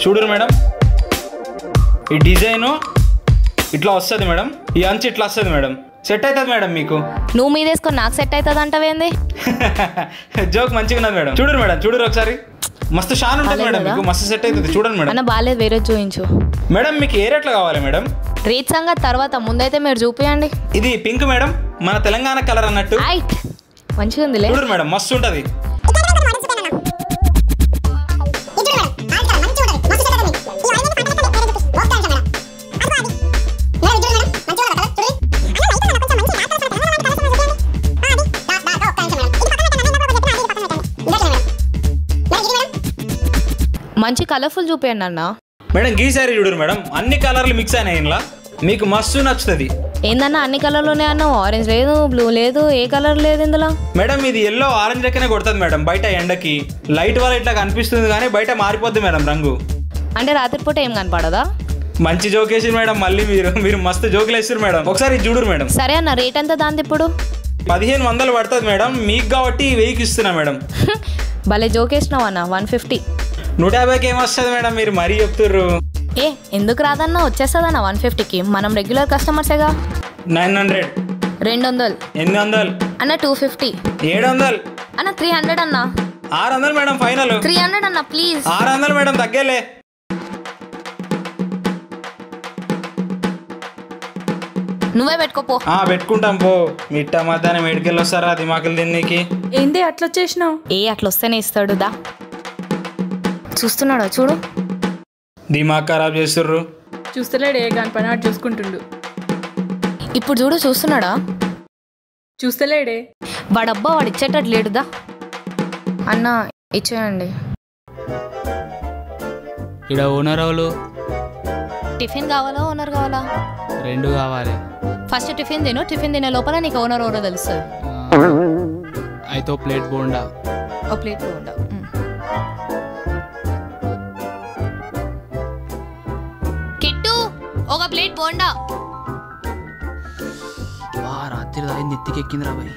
చూడరు మేడం, ఈ డిజైను ఇట్లా వస్తుంది మేడం, ఈ అంచు ఇట్లా వస్తుంది మేడం. సెట్ అవుతుంది మేడం మీకు. నువ్వు మీద వేసుకొని నాకు సెట్ అవుతుంది అంటవేంది? జోక్ మంచిగా ఉన్నది మేడం. చూడరు మేడం, చూడరు ఒకసారి. మస్తు షాన్ ఉంటుంది మేడం, మీకు మస్తు సెట్ అవుతుంది. చూడండి మేడం. అన్న బాగాలేదు, వేరే చూపించు మేడం. మీకు ఏ రేట్లో కావాలి మేడం? రేట్ సంగతి తర్వాత, ముందైతే మీరు చూపించండి. ఇది పింక్ మేడం, మన తెలంగాణ కలర్ అన్నట్టు. మంచిగా ఉంది. చూడరు మేడం, మస్తు ఉంటుంది. మంచి కలర్ఫుల్ చూపించండి అన్న. మేడం ఈ సారీ చూడరు మేడం, అన్ని కలర్లు మిక్స్ అయినాయి ఇంట్లో, మీకు మస్తు నచ్చుతుంది. ఏందన్నా అన్ని కలర్లోనే అన్న? ఆరెంజ్ లేదు, బ్లూ లేదు, ఏ కలర్ లేదు ఇందులో. మేడం ఇది ఎల్లో ఆరెంజ్ లెక్కనే కొడుతుంది మేడం. బయట ఎండకి లైట్ వల్ల ఇట్లా కనిపిస్తుంది, కానీ బయట మారిపోద్ది మేడం రంగు. అంటే రాత్రిపూట ఏం కనపడదా? మంచి జోక్ వేసారు మేడం. మళ్ళీ మీరు మస్తు జోకులు వేసారు మేడం. ఒకసారి చూడరు మేడం. సరే అన్న, రేట్ ఎంత దాంది ఇప్పుడు? 1500 పడుతుంది మేడం, మీకు కాబట్టి 1000కి ఇస్తున్నా మేడం. భలే జోక్ వేసినావు అన్న. 150. 150కి ఏమొస్తుంది మేడం, మీరు మరీ చెప్తుర్రు. ఏ ఎందుకు రాదన్నా, వచ్చేస్తుందన్న 150కి. మనం రెగ్యులర్ కస్టమర్సేగా. 900. 200. 800 అన్న. 250. 700 అన్న. 300 అన్న. 600 మేడం ఫైనల్. 300 అన్న ప్లీజ్. 600 మేడం, తగ్గలే. నువ్వే పెట్టుకోపో. పెట్టుకుంటాం పో. మిట్ట మధ్యాహ్నం ఎడికెళ్ళి వస్తారా దిమాకులు తిన్నీకి? ఏంటి అట్లా వచ్చేసినావు? అట్లా వస్తేనే ఇస్తాడు దా. చూస్తున్నాడా చూడు, దిమాగ్ ఖరాబ్ చేస్తుర్రు. చూస్తలేడే, దాని పని వాడు చూసుకుంటుండు. ఇప్పుడు చూడు, చూస్తున్నాడా? చూస్తలేడే. వాడబ్బా వాడు ఇచ్చేటట్టు లేడుదా. అన్న ఇచ్చేయండి. ఇక్కడ ఓనర్ వాళ్ళు టిఫిన్ కావాలా ఓనర్ కావాలా? 2 కావాలి. ఫస్ట్ టిఫిన్ తిను, టిఫిన్ తినే లోపల నీకు ఓనర్ ఎవరో తెలుస్తుంది. అయితే ప్లేట్ బోండా. ఒక ప్లేట్ బోండా. కిట్టు ఒక ప్లేట్ బోండా. రాత్రి దాని ఎత్తికెక్కిందిరా boy.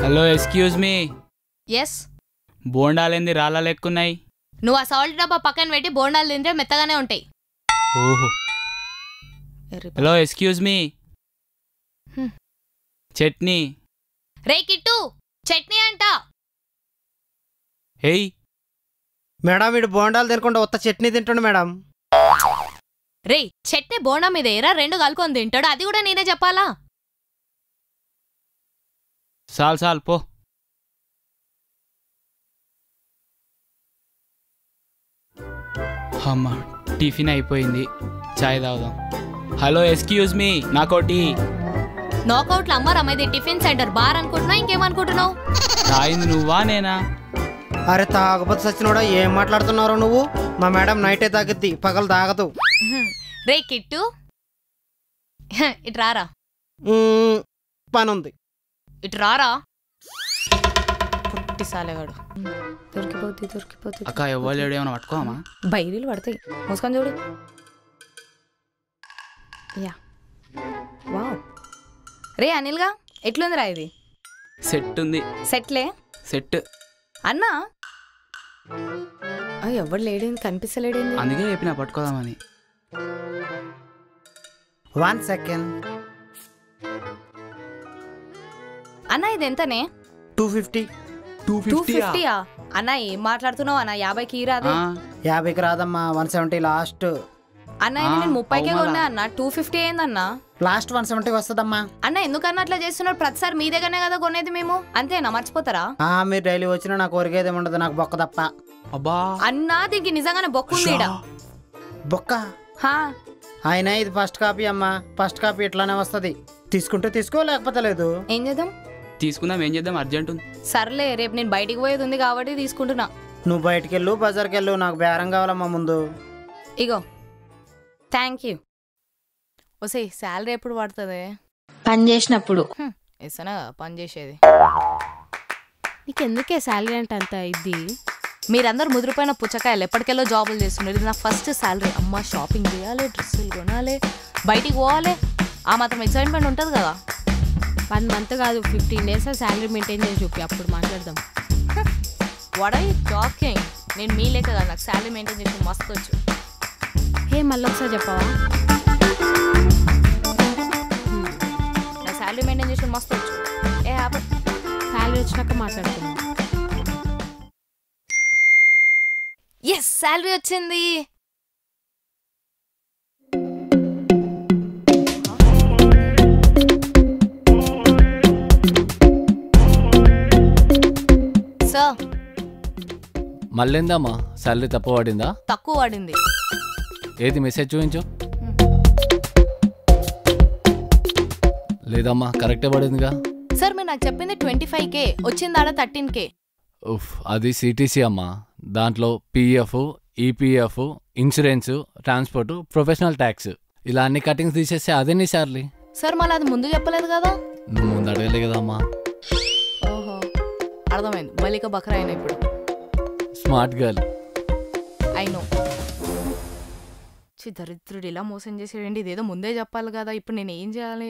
Hello, excuse me. Yes. బోండాలేంది రాళ్ళ లెక్కున్నాయి? నువ్వు ఆ సాల్ట్ డబ్బా పక్కన పెట్టి బోండాలు తింటే మెత్తగానే ఉంటాయి. ఓహో. Hello, excuse me. చట్నీ. రే కిట్టు, చట్నీ అంట. ఏయ్ మేడం, వీడు బోండాలు తినకుండా ఉత్త చట్నీ తింటుండు మేడం. రే చట్నీ బోండా మీద ఏరా 2 కలుకొని తింటాడు, అది కూడా నేనే చెప్పాలా? చాలు పో. అమ్మ, టిఫిన్ అయిపోయింది, చాయ్ తాగుదాం. హలో, ఎక్స్క్యూజ్ మీ, నాకోటి. నాకౌట్లు అమ్మారా ఇది టిఫిన్ సెంటర్, బార్ అనుకుంటున్నావు, ఇంకేమనుకుంటున్నావు? తాగింది నువ్వా నేనా? అరే తాగపోతే సచ్చినోడా, ఏం మాట్లాడుతున్నారో నువ్వు? మా మేడం నైటే తాగిద్ది, పగలు తాగదు. రే కిట్టు ఇటు రారా. పనుంది, ఇటు రారా. పుట్టి సాలేగాడు. దొరికిపోతుంది. అక్క ఎవ్వలేడు, ఏమైనా పట్టుకోమా? బైరీలు పడతాయి, మూసుకొని చూడు. Yeah wow. రే అనిల్గా, ఎట్లుందిరా ఇది? సెట్ ఉంది. సెట్లే సెట్ అన్నా. ఎవడు లేడేంది, కనిపిస్తలేడేంది? అందుకే చెప్పినా పట్టుకోదామని. 1 సెకండ్. అన్నా ఇది ఎంతనే? 250. 250 అన్నా? ఏం మాట్లాడుతున్నావు అన్న? 50కి రాదే. 50కి రాదమ్మా, 170 లాస్ట్. అన్న ఇది నేను 30కే కొన్నా అన్న. 250 ఏందన్నా? లాస్ట్ 170 వస్తుందమ్మా. అన్న ఎందుకన్నా అట్లా చేస్తున్నారు? ప్రతిసారి మీ దగ్గరనే కదా కొనేది మేము, అంతేనా? మర్చిపోతారా? మీరు డైలీ వచ్చినా నాకు ఒరిగేది ఉండదు, నాకు బొక్క తప్ప. అబ్బా అన్నా దీనికి నిజంగానే బొక్కుంది. బొక్క ఆయన ఇది ఫస్ట్ కాపీ అమ్మా, ఫస్ట్ కాపీ ఇట్లానే వస్తుంది. తీసుకుంటే తీసుకో, లేకపోతే లేదు. ఏం చేద్దాం? తీసుకుందాం, ఏం చేద్దాం, అర్జెంట్ ఉంది. సర్లే, రేపు నేను బయటికి పోయేది ఉంది కాబట్టి తీసుకుంటున్నా. నువ్వు బయటికి వెళ్ళు, బజార్కి వెళ్ళు, నాకు బేరం కావాలమ్మా ముందు. ఇగో థ్యాంక్ యూ. ఓసే శాలరీ ఎప్పుడు పడుతుంది? పని చేసినప్పుడు. ఇస్తానా పని చేసేది. నీకెందుకే శాలరీ అంటే అంత ఇది? మీరందరూ ముదిరిపోయిన పుచ్చకాయలు, ఎప్పటికెళ్ళో జాబులు చేస్తున్నారు. ఇది నా ఫస్ట్ శాలరీ. అమ్మ షాపింగ్ చేయాలి, డ్రెస్సులు కొనాలి, బయటికి పోవాలి, ఆ మాత్రం ఎక్సైట్మెంట్ ఉంటుంది కదా. 1 మంత్ కాదు, 15 days శాలరీ మెయింటైన్ చేసి చూపి, అప్పుడు మాట్లాడదాం. What are you talking? నేను మీ లేక కదా, నాకు శాలరీ మెయింటైన్ చేసి మస్తు వచ్చు. మళ్ళీ ఒకసారి చెప్పవా? నాకు శాలరీ మెయింటైన్ చేసి మస్తు వచ్చు. శాలరీ వచ్చినాక మాట్లాడుతున్నాం. ఎస్, శాలరీ వచ్చింది. సార్ మళ్ళీందమ్మా శాలరీ తక్కువ పడిందా? తక్కువ పడింది. ఏది మెసేజ్ చూపించు. లేదమ్మా కరెక్టే పడిందిగా. సార్ మీరు నాకు చెప్పింది 25K, వచ్చింది ఆడ 13K. ఉఫ్, అది సిటీసీ అమ్మా. దాంట్లో PF, EPF, insurance, transport, professional tax ఇలా అన్ని కటింగ్స్ తీసేస్తే అదే నీ శాలరీ. సార్ మళ్ళీ అది ముందు చెప్పలేదు కదా. నువ్వు ముందు అడగలే కదమ్మా. ఓహో, అర్థమైంది. మల్లిక బకరా అయినా ఇప్పుడు. Smart girl. I know. దరిద్రుడు ఇలా మోసం చేసేయండి. ఇదేదో ముందే చెప్పాలి కదా, ఇప్పుడు నేను ఏం చేయాలి?